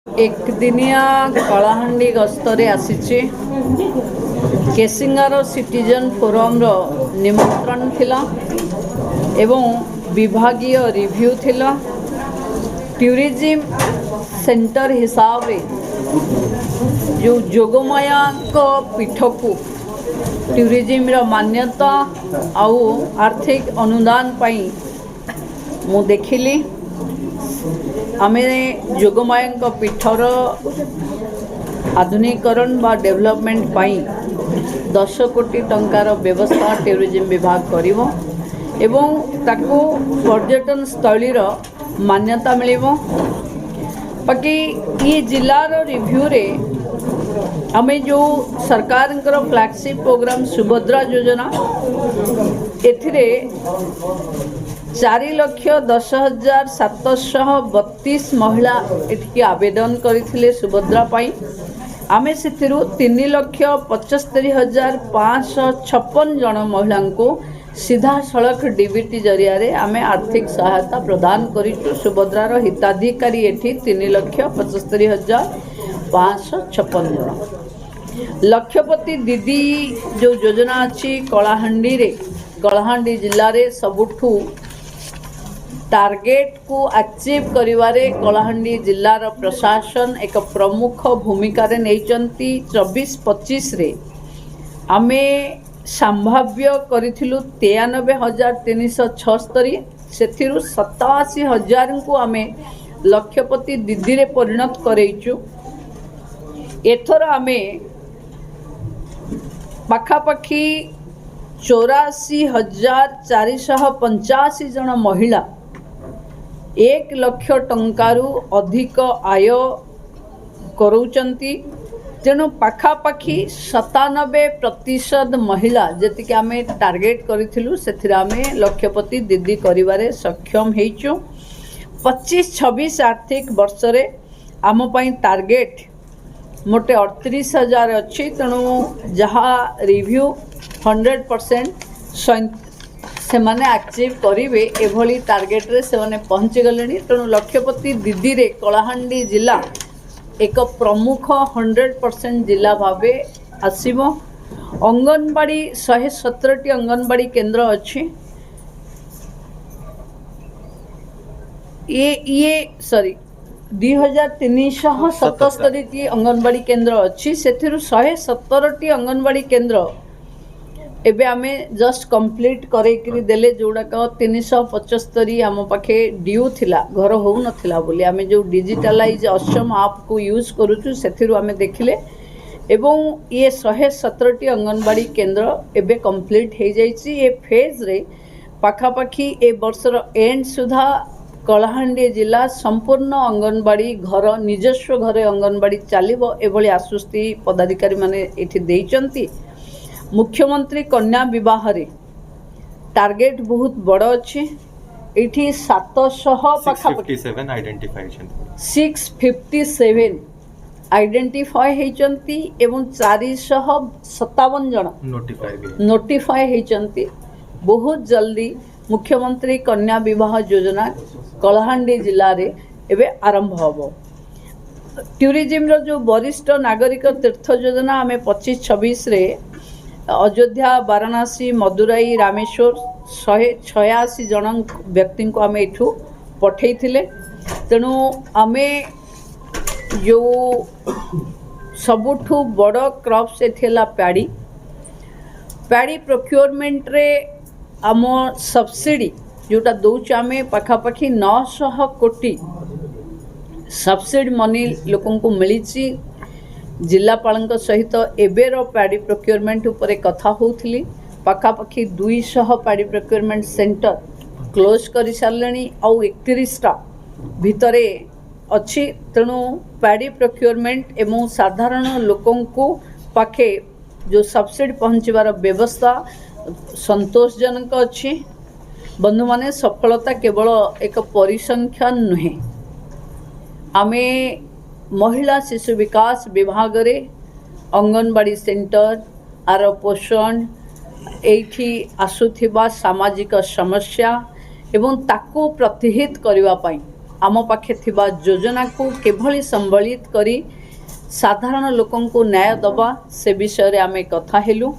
एक दिनिया Kalahandi गस्तरे आसीचे केसिंगार citizen forum रो निमंत्रण थिला एवं विभागीय रिव्यू थिला। टूरिज्म सेंटर हिसाब रे जो जोगमाया को पीठ को टूरिज्म रो मान्यता आउ आर्थिक अनुदान पाई मु देखिली। आमे जोगमाया पीठर आधुनिकरण बा डेवलपमेंट पाई 10 कोटी टंकार व्यवस्था टूरिज्म विभाग करिवो एवं ताको पर्यटन स्थलीर मान्यता मिलिवो। बाकी ये जिलार रिव्यू रे आमे जो सरकार फ्लैगशिप प्रोग्राम सुभद्रा योजना एथिरे 4,10,732 महिला एठिकी आवेदन करथिले सुभद्रा पाई। आमे सेथिरु 3,75,556 जन महिला को सीधा सड़क डीबीटी जरिया रे आमे आर्थिक सहायता प्रदान करिचु। सुभद्रार हिताधिकारी एठी 3,75,556 जन। लक्षपति दीदी जो योजना अच्छी कलाहांडी जिले रे सबुठू टार्गेट को अचीव करिवारे कलाहांडी जिलार प्रशासन एक प्रमुख भूमिका रे नैचंती। 24-25 रे आमे संभाव्य करिथिलु 93,376 सेथिरु 87,000 को आमे लक्षपति दीदी रे परिणत करैचु। एथर आमे पाखापाखी 84,485 जन महिला 1 लाख टंकारु अधिक आय करूचंती। तेणु पाखापाखी 97% महिला जति आमे टार्गेट करिथिलु सेथिरा आमे लक्षपति दीदी करिवारे सक्षम हेइचु। 25-26 आर्थिक वर्ष रे आम पई टार्गेट मोटे 38,000 अच्छी। तेणु जहाँ रिव्यू 100% से माने अचीव करिवे एभली टार्गेट रे से माने पहुँची गले। तेणु लक्षपति दीदी रे कलाहांडी जिला एक प्रमुख 100% जिला भावे आसीबो। अंगनवाड़ी 117टी अंगनवाड़ी केंद्र अच्छी। ये सॉरी 2,377 अंगनवाड़ी केंद्र अच्छी। सेथिरु 117टी अंगनवाड़ी केंद्र एबे आमे जस्ट कंप्लीट करेकरी देले जोड़ाक 375 आम पाखे ड्यू थिला घर हो नथिला बोली आमे जो डिजिटलाइज असम ऐप को यूज करूछु सेथिरु आमे देखिले एवं ये 117टी अंगनवाड़ी केंद्र एबे कंप्लीट हो जाइछि। ये फेज रे पाखापाखी ए वर्षर एंड सुधा कलाहांडी जिला संपूर्ण अंगनवाड़ी घर निजस्व घरे अंगनवाड़ी चलिबो एभली आश्वस्ति पदाधिकारी माने एठी देइचंती। मुख्यमंत्री कन्या विवाह रे टार्गेट बहुत बड़ अच्छी। एठी 657 आइडेंटिफाई हेचंती एवं 457 जन नोटिफाई हेचंती। बहुत जल्दी मुख्यमंत्री कन्या विवाह योजना कलाहांडी जिले रे एबे आरंभ होबो। टूरिज्म रो जो वरिष्ठ नागरिक तीर्थ योजना आमे 25-26 रे अयोध्या वाराणसी मदुराई रामेश्वर 186 जन व्यक्ति को आमे एठू पठेई थिले। तेणु आमे जो सबुठू बड़ क्रॉप्स एथिला पैडी प्रोक्योरमेंट रे आम सब्सिडी जोटा दौच आमे पाखापाखी 900 कोटी सब्सिडी मनी लोकन को मिली। जिलापाल सहित एबेर पैडी प्रोक्योरमेंट उपरे कथा होउथिली। पाखापाखी 200 पैडी प्रोक्योरमेंट सेंटर क्लोज कर सारे आउ 31टा भितरे अच्छी। तेणु पैडी प्रोक्योरमेंट एवं साधारण लोकन को पाखे जो सब्सिडी पहुँचवार व्यवस्था संतोषजनक अच्छी। बंधु माने सफलता केवल एक परिसंख्यान नुहे। आमे महिला शिशु विकास विभाग रे अंगनवाड़ी सेंटर आर पोषण एठी आसुथिबा सामाजिक समस्या एवं ताकू प्रतिहित करिवा पाई आम पाखे थिबा योजना को केभली संबलित करी साधारण लोकंकु न्याय दबा से विषय रे आमे कथा हेलु।